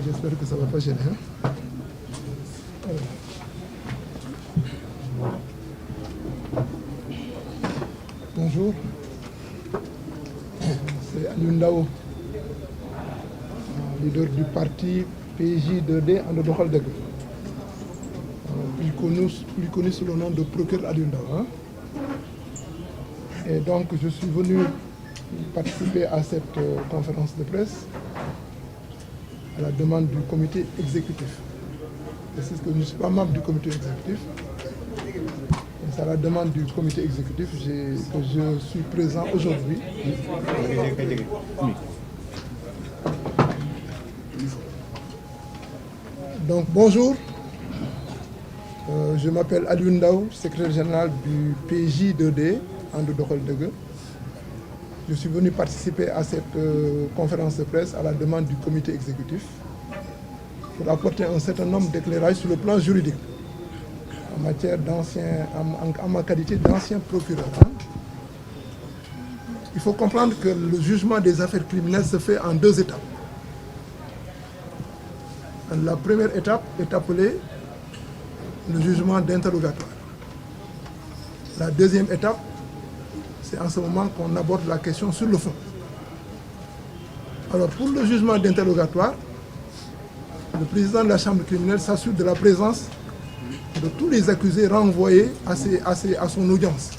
J'espère que ça ne va pas gêner. Bonjour. C'est Aliou Ndao, leader du parti PJ2D en Doxal Deug. Plus connu sous le nom de procureur Aliou Ndao. Et donc je suis venu participer à cette conférence de presse à la demande du comité exécutif. Et c'est ce que je ne suis pas membre du comité exécutif. C'est à la demande du comité exécutif que je suis présent aujourd'hui. Donc bonjour, je m'appelle Aliou Ndao, secrétaire général du PJ2D en Doxal Deug. Je suis venu participer à cette conférence de presse à la demande du comité exécutif pour apporter un certain nombre d'éclairages sur le plan juridique en matière en ma qualité d'ancien procureur. Il faut comprendre que le jugement des affaires criminelles se fait en deux étapes. La première étape est appelée le jugement d'interrogatoire. La deuxième étape, c'est en ce moment qu'on aborde la question sur le fond. Alors pour le jugement d'interrogatoire, le président de la chambre criminelle s'assure de la présence de tous les accusés renvoyés à son audience.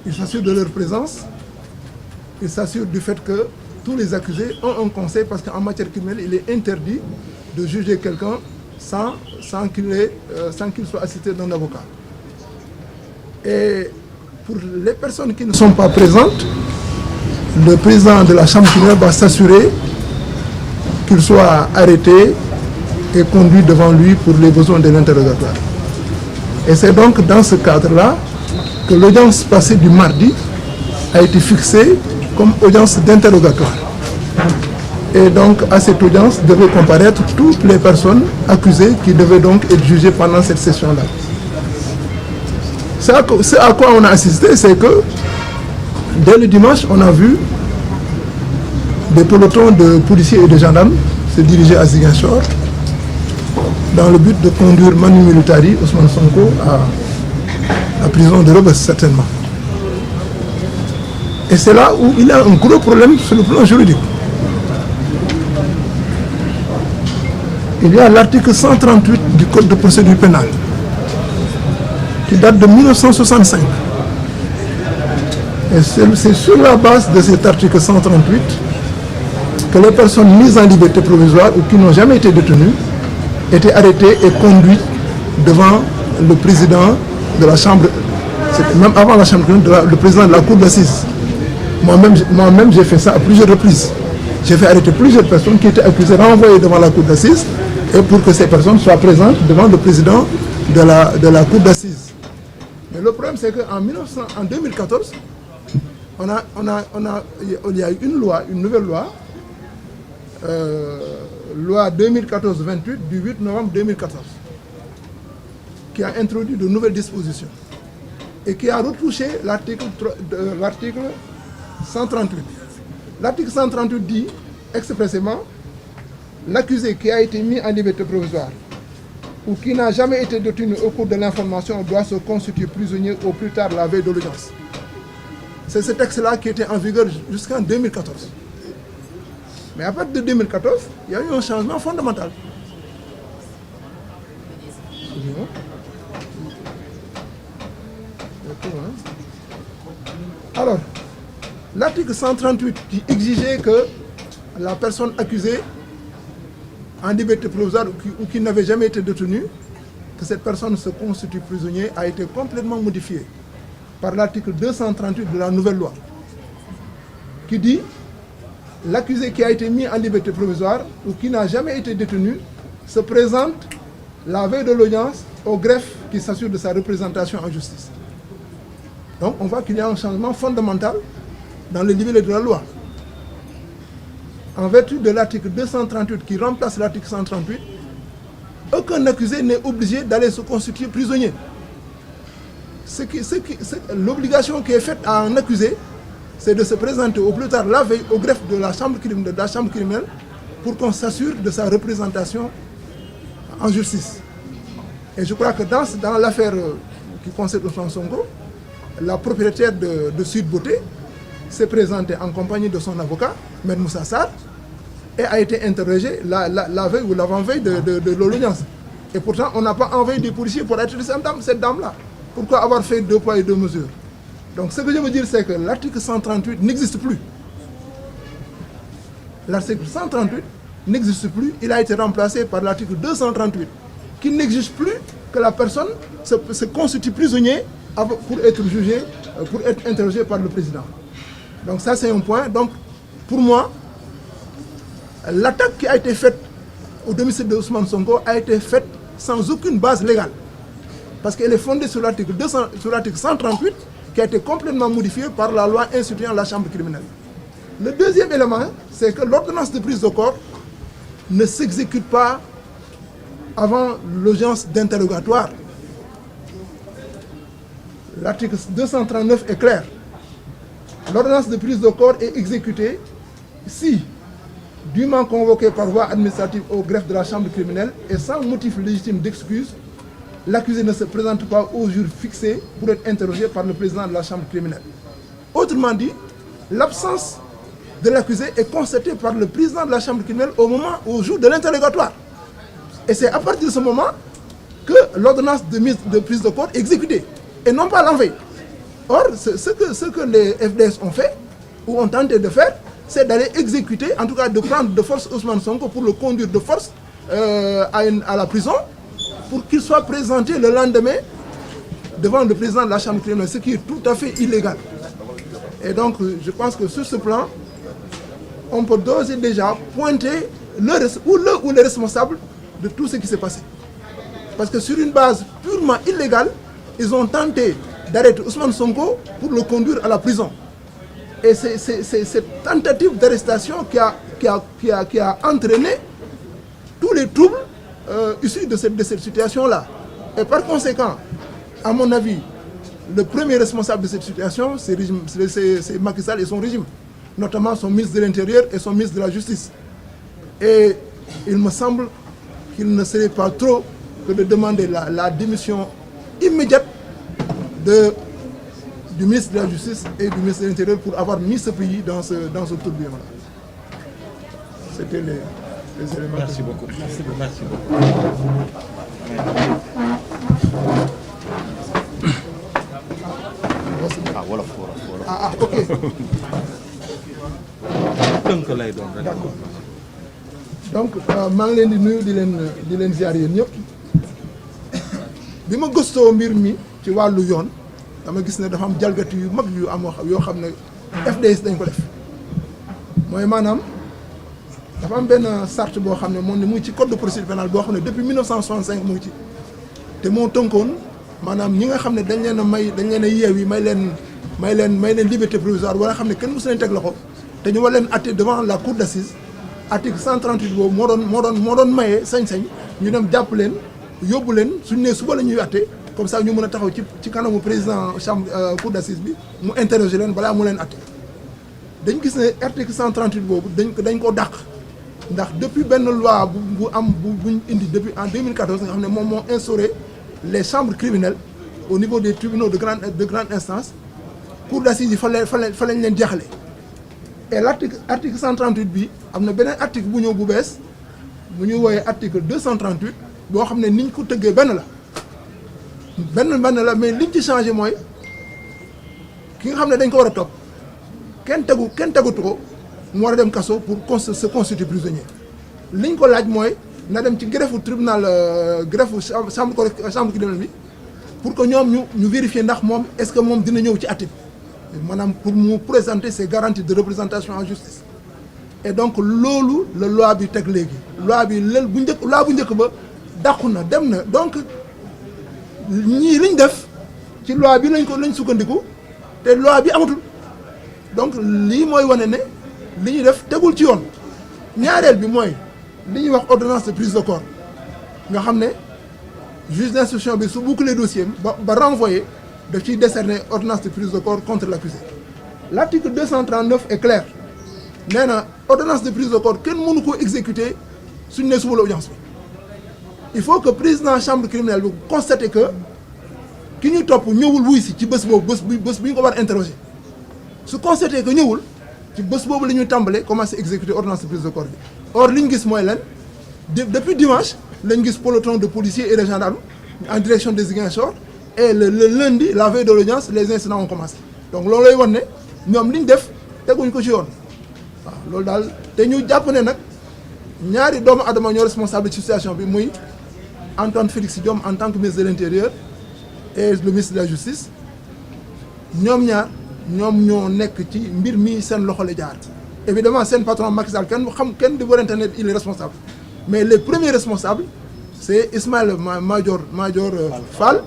Il s'assure de leur présence, il s'assure du fait que tous les accusés ont un conseil, parce qu'en matière criminelle, il est interdit de juger quelqu'un sans qu'il soit assisté d'un avocat. Et pour les personnes qui ne sont pas présentes, le président de la chambre criminelle va s'assurer qu'il soit arrêté et conduit devant lui pour les besoins de l'interrogatoire. Et c'est donc dans ce cadre-là que l'audience passée du mardi a été fixée comme audience d'interrogatoire. Et donc à cette audience devaient comparaître toutes les personnes accusées qui devaient donc être jugées pendant cette session-là. Ce à quoi on a assisté, c'est que dès le dimanche, on a vu des pelotons de policiers et de gendarmes se diriger à Ziguinchor dans le but de conduire Manu Militari, Ousmane Sonko, à la prison de Rebeuss, certainement. Et c'est là où il y a un gros problème sur le plan juridique. Il y a l'article 138 du Code de procédure pénale qui date de 1965. Et c'est sur la base de cet article 138 que les personnes mises en liberté provisoire ou qui n'ont jamais été détenues étaient arrêtées et conduites devant le président de la chambre, même avant la chambre, le président de la cour d'assises. Moi-même, j'ai fait ça à plusieurs reprises. J'ai fait arrêter plusieurs personnes qui étaient accusées, renvoyées devant la cour d'assises, et pour que ces personnes soient présentes devant le président de la cour d'assises. Mais le problème, c'est qu'en 2014, il y a eu une nouvelle loi, loi 2014-28 du 8 novembre 2014, qui a introduit de nouvelles dispositions et qui a retouché l'article 138. L'article 138 dit expressément: l'accusé qui a été mis en liberté provisoire ou qui n'a jamais été détenu au cours de l'information doit se constituer prisonnier au plus tard la veille de l'audience. C'est ce texte-là qui était en vigueur jusqu'en 2014. Mais à partir de 2014, il y a eu un changement fondamental. Alors, l'article 138 qui exigeait que la personne accusée en liberté provisoire ou qui n'avait jamais été détenue, que cette personne se constitue prisonnier, a été complètement modifié par l'article 238 de la nouvelle loi, qui dit: l'accusé qui a été mis en liberté provisoire ou qui n'a jamais été détenu se présente la veille de l'audience au greffe qui s'assure de sa représentation en justice. Donc on voit qu'il y a un changement fondamental dans le livret de la loi. En vertu de l'article 238 qui remplace l'article 138, aucun accusé n'est obligé d'aller se constituer prisonnier. L'obligation qui est faite à un accusé, c'est de se présenter au plus tard la veille au greffe de la chambre criminelle pour qu'on s'assure de sa représentation en justice. Et je crois que dans l'affaire qui concerne Ousmane Sonko, la propriétaire de Sud Beauté s'est présentée en compagnie de son avocat, M. Moussa Sarr, et a été interrogée la veille ou l'avant-veille de l'audience. Et pourtant, on n'a pas envoyé des policiers pour arrêter cette dame-là. Pourquoi avoir fait 2 poids et 2 mesures? Donc ce que je veux dire, c'est que l'article 138 n'existe plus. L'article 138 n'existe plus, il a été remplacé par l'article 238, qui n'exige plus que la personne se constitue prisonnier pour être jugé, pour être interrogé par le président. Donc ça c'est un point. Donc pour moi, l'attaque qui a été faite au domicile de Ousmane Sonko a été faite sans aucune base légale. Parce qu'elle est fondée sur l'article 138 qui a été complètement modifié par la loi instituant la chambre criminelle. Le deuxième élément, c'est que l'ordonnance de prise de corps ne s'exécute pas avant l'audience d'interrogatoire. L'article 239 est clair. L'ordonnance de prise de corps est exécutée si, dûment convoqué par voie administrative au greffe de la chambre criminelle et sans motif légitime d'excuse, l'accusé ne se présente pas au jour fixé pour être interrogé par le président de la chambre criminelle. Autrement dit, l'absence de l'accusé est constatée par le président de la chambre criminelle au jour de l'interrogatoire. Et c'est à partir de ce moment que l'ordonnance de prise de corps est exécutée, et non pas l'enveille. Or, ce que les FDS ont fait, ou ont tenté de faire, c'est d'aller exécuter, en tout cas de prendre de force Ousmane Sonko pour le conduire de force à la prison, pour qu'il soit présenté le lendemain devant le président de la chambre criminelle, ce qui est tout à fait illégal. Et donc, je pense que sur ce plan, on peut d'ores et déjà pointer le responsable de tout ce qui s'est passé. Parce que sur une base purement illégale, ils ont tenté d'arrêter Ousmane Sonko pour le conduire à la prison. Et c'est cette tentative d'arrestation qui a entraîné tous les troubles issus de cette situation-là. Et par conséquent, à mon avis, le premier responsable de cette situation, c'est Macky Sall et son régime, notamment son ministre de l'Intérieur et son ministre de la Justice. Et il me semble qu'il ne serait pas trop que de demander la démission immédiate du ministre de la Justice et du ministre de l'Intérieur pour avoir mis ce pays dans ce tourbillon-là. C'était les éléments. Merci beaucoup. Merci beaucoup. Ah, voilà. Ah, ok. D'accord. Donc, maa ngi leen di nuyu di leen ziar yéen ñëpp bi ma gëstoo mbir mi ci wàllu yoon dama gis ne dafa am jalgati yu mag yu am yoo xam ne FDS dañ ko def mooy maanaam dafa am benn charte boo xam ne moom ne mu ngi ci code de procédure pénale boo xam ne depuis 1965 mu ngi ci te moo tënkoon maanaam ñi nga xam ne dañ leen a yeewi may leen liberté provisoire wala xam ne kenn mosu leen teg loxo te ñu war leen atte devant la cour d'assises. Article 138 boobu moo doon maye sañ-sañ ñu dem jàpp leen yóbbu leen suñu nee suba la ñuy atte comme ça ñu mën a taxaw ci kanamu président chambre cour d'assises bi mu interroger leen balaa mu leen atte dañ gis ne article 138 boobu dañ ko dàq ndax depuis benn loi buñ indi depuis en 2014 nga xam ne moom moo instauré les chambres criminelles au niveau des tribunaux de grande instance cour d'assises yi fa lañ leen jeexale. Et l'article 138 bi am na beneen article bu ñëw bu bees bu ñu wooyee article 238 boo xam ne ni ñu ko tëggee benn la mais liñ ci changé mooy ki nga xam ne dañ ko war a topp kenn tegutu ko mu war a dem kaso pour se constituer prisonnier liñ ko laaj mooy na dem ci greffe tribunal greffe chambre criminelle bi pour que ñoom ñu vérifier ndax moom est-ce que moom dina ñëw ci àtte bi maanaam pour mu présenter ses garanties de représentation en justice. Et donc loolu la loi bi teg léegi loi bi lël bu njëkk ba dàqu na dem na donc ñii liñ def ci loi bi lañ sukkandiku te loi bi amatul donc lii mooy wane ne li ñuy def tegul ci yoon. ñaareel bi mooy li ñuy wax ordonnance de prise de corps nga xam ne juge d'instruction bi su boucler dossier ba renvoyer daf ciy décerner ordonnance de prise de corps contre l'accusé. L'article 239 est clair. nee na ordonnance de prise de corps kenn mënu koo exécuter suñ ne suba la audience bi il faut que président chambre criminelle bi constaté que ki ñu topp ñëwul wuy si ci bés boobu bés bi ñu ko war interroger su constaté que ñëwul ci bés boobu la ñuy tàmbale commencé exécuter ordonnance de prise de corps bi or li ñu gis mooy lan depuis dimanche lañ gis peloton de policiers et de gendarmes en direction de Ziguinchor et le lundi la veille de l'audience les incidents ont commencé donc loolu lay wan ne ñoom li ñu def teguñ ko ci yoon waaw loolu daal te ñu jàpp ne nag ñaari doomu adama ñoo responsable ci situation bi muy Antoine Félix Diome en tant que ministre de l'Intérieur et le ministre de la Justice ñoom ñaar ñoom ñoo nekk ci mbir mi seen loxo la jaar évidemment seen patron Macky Sall kenn di warante ne il est responsable mais les premiers responsables c'est Ismaïla Madior Fall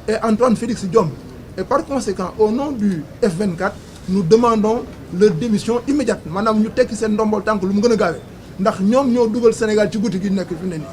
et Antoine Félix Diome et par conséquent au nom du F24 nous demandons leur démission immédiate maanaam ñu tekki seen ndombol tànk lu mu gën a gaawee ndax ñoom ñoo dugal Sénégal ci guddi gi nekk fi mu ne nii.